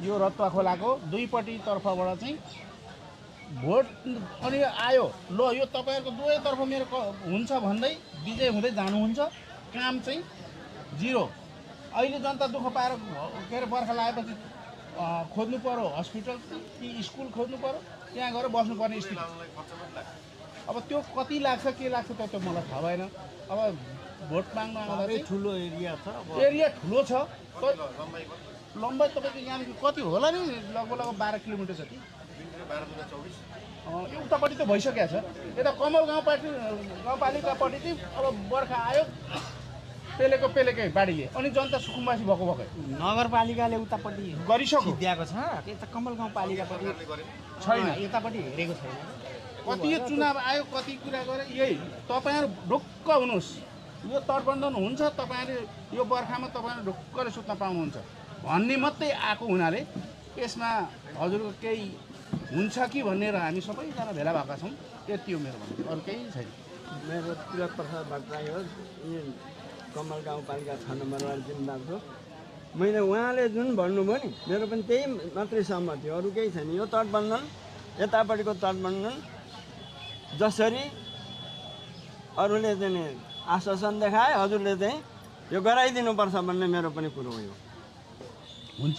यो रतुवा खोलाको दुईपट्टि तर्फबाट चाहिँ भोट अनि आयो ल यो तपाईँहरूको दुवैतर्फ मेरो हुन्छ भन्दै विजय हुँदै जानुहुन्छ काम चाहिँ जिरो अहिले जनता दुःख पाएर के अरे बर्खा लागेपछि खोज्नु पर्यो हस्पिटल कि स्कुल खोज्नु पर्यो त्यहाँ गएर बस्नुपर्ने स्थिति अब त्यो कति लाग्छ के लाग्छ त्यो मलाई थाहा भएन अब भोट माग्न आउँदा चाहिँ ठुलो एरिया छ एरिया ठुलो छ लम्बाइ तपाईँको यहाँदेखि कति होला नि लगभग 12 किलोमिटर जति उतापट्टि त भइसकेको छ यता कमल गाउँपालिकापट्टि चाहिँ अब बर्खा आयो पेलेकै बाढीले अनि जनता सुकुम्बासी भएको भएकै नगरपालिकाले उतापट्टि गरिसक्यो दिएको छ यता कमल गाउँपालिकापट्टि छैन यतापट्टि हेरेको छैन कति यो चुनाव आयो कति कुरा गरे यही तपाईँहरू ढुक्क हुनुहोस् यो तटबन्धन हुन्छ तपाईँहरू यो बर्खामा तपाईँहरू ढुक्कले सुत्न पाउनुहुन्छ भन्ने मात्रै आएको हुनाले यसमा हजुरको केही हुन्छ कि भनेर हामी सबैजना भेला भएका छौँ त्यति हो मेरो भन्नु अरू केही छैन मेरो तिलक प्रसाद भट्टराई हो यी कमल गाउँपालिका 6 नम्बर वार्ड जिम्मेदार मैले उहाँले जुन भन्नुभयो नि मेरो पनि त्यही मात्रै सहमति हो अरू केही छैन यो तटबन्धन यतापट्टिको तटबन्धन जसरी अरूले चाहिँ आश्वासन देखाए हजुरले चाहिँ यो गराइदिनुपर्छ भन्ने मेरो पनि कुरो हो यो हुन्छ